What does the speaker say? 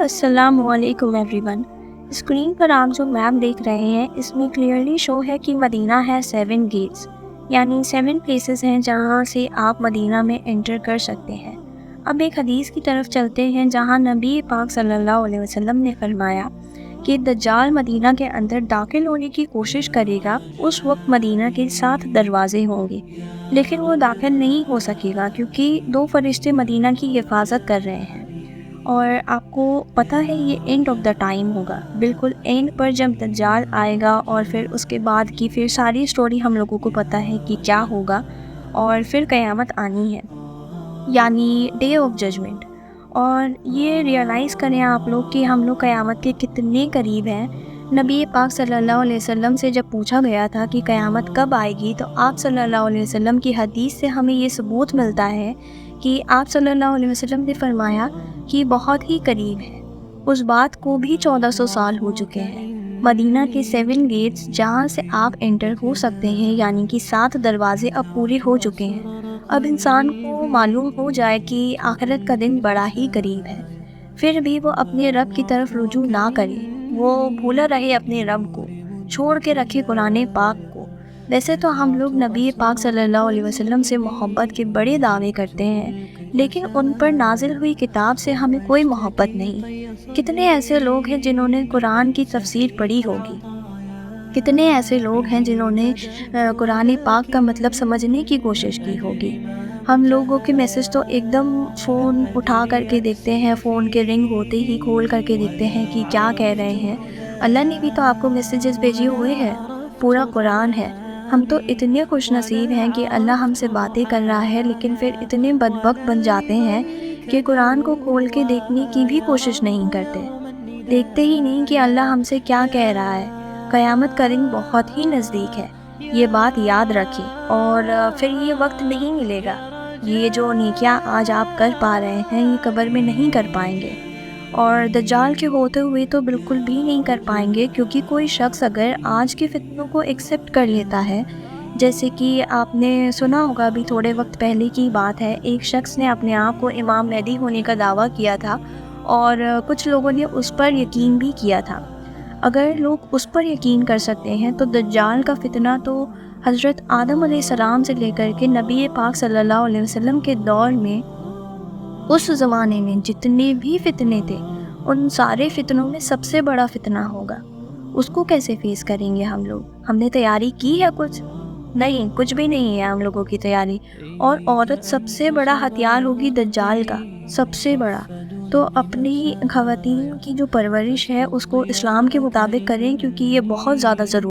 السلام علیکم every one. Screen پر آپ جو میپ دیکھ رہے ہیں اس میں کلیئرلی شو ہے کہ مدینہ ہے 7 گیٹس، یعنی 7 پلیسز ہیں جہاں سے آپ مدینہ میں انٹر کر سکتے ہیں۔ اب ایک حدیث کی طرف چلتے ہیں جہاں نبی پاک صلی اللہ علیہ وسلم نے فرمایا کہ دجال مدینہ کے اندر داخل ہونے کی کوشش کرے گا، اس وقت مدینہ کے 7 دروازے ہوں گے، لیکن وہ داخل نہیں ہو سکے گا کیونکہ 2 فرشتے مدینہ کی حفاظت کر رہے ہیں۔ اور آپ کو پتہ ہے یہ اینڈ آف دا ٹائم ہوگا، بالکل اینڈ پر جب دجال آئے گا، اور پھر اس کے بعد کی پھر ساری سٹوری ہم لوگوں کو پتہ ہے کہ کیا ہوگا، اور پھر قیامت آنی ہے، یعنی ڈے آف ججمنٹ۔ اور یہ ریئلائز کریں آپ لوگ کہ ہم لوگ قیامت کے کتنے قریب ہیں۔ نبی پاک صلی اللہ علیہ وسلم سے جب پوچھا گیا تھا کہ قیامت کب آئے گی، تو آپ صلی اللہ علیہ وسلم کی حدیث سے ہمیں یہ ثبوت ملتا ہے کہ آپ صلی اللہ علیہ وسلم نے فرمایا کہ بہت ہی قریب ہے۔ اس بات کو بھی 1400 سال ہو چکے ہیں۔ مدینہ کے 7 گیٹس جہاں سے آپ انٹر ہو سکتے ہیں، یعنی کہ 7 دروازے اب پورے ہو چکے ہیں۔ اب انسان کو معلوم ہو جائے کہ آخرت کا دن بڑا ہی قریب ہے، پھر بھی وہ اپنے رب کی طرف رجوع نہ کرے، وہ بھولا رہے اپنے رب کو، چھوڑ کے رکھے قرآن پاک کو۔ ویسے تو ہم لوگ نبی پاک صلی اللہ علیہ وسلم سے محبت کے بڑے دعوے کرتے ہیں، لیکن ان پر نازل ہوئی کتاب سے ہمیں کوئی محبت نہیں۔ کتنے ایسے لوگ ہیں جنہوں نے قرآن کی تفسیر پڑھی ہوگی، کتنے ایسے لوگ ہیں جنہوں نے قرآن پاک کا مطلب سمجھنے کی کوشش کی ہوگی۔ ہم لوگوں کے میسج تو ایک دم فون اٹھا کر کے دیکھتے ہیں، فون کے رنگ ہوتے ہی کھول کر کے دیکھتے ہیں کہ کیا کہہ رہے ہیں۔ اللہ نے بھی تو آپ کو میسیجز بھیجے ہوئے ہیں، پورا قرآن ہے۔ ہم تو اتنے خوش نصیب ہیں کہ اللہ ہم سے باتیں کر رہا ہے، لیکن پھر اتنے بدبخت بن جاتے ہیں کہ قرآن کو کھول کے دیکھنے کی بھی کوشش نہیں کرتے، دیکھتے ہی نہیں کہ اللہ ہم سے کیا کہہ رہا ہے۔ قیامت کا دن بہت ہی نزدیک ہے، یہ بات یاد رکھیں، اور پھر یہ وقت نہیں ملے گا۔ یہ جو نیکیاں آج آپ کر پا رہے ہیں یہ قبر میں نہیں کر پائیں گے، اور دجال کے ہوتے ہوئے تو بالکل بھی نہیں کر پائیں گے، کیونکہ کوئی شخص اگر آج کے فتنوں کو ایکسیپٹ کر لیتا ہے، جیسے کہ آپ نے سنا ہوگا ابھی تھوڑے وقت پہلے کی بات ہے، ایک شخص نے اپنے آپ کو امام مہدی ہونے کا دعویٰ کیا تھا، اور کچھ لوگوں نے اس پر یقین بھی کیا تھا۔ اگر لوگ اس پر یقین کر سکتے ہیں تو دجال کا فتنہ تو حضرت آدم علیہ السلام سے لے کر کے نبی پاک صلی اللہ علیہ وسلم کے دور میں، اس زمانے میں جتنے بھی فتنے تھے ان سارے فتنوں میں سب سے بڑا فتنہ ہوگا۔ اس کو کیسے فیس کریں گے ہم لوگ؟ ہم نے تیاری کی ہے کچھ؟ نہیں، کچھ بھی نہیں ہے ہم لوگوں کی تیاری۔ اور عورت سب سے بڑا ہتھیار ہوگی دجال کا، سب سے بڑا۔ تو اپنی خواتین کی جو پرورش ہے اس کو اسلام کے مطابق کریں، کیونکہ یہ بہت زیادہ ضروری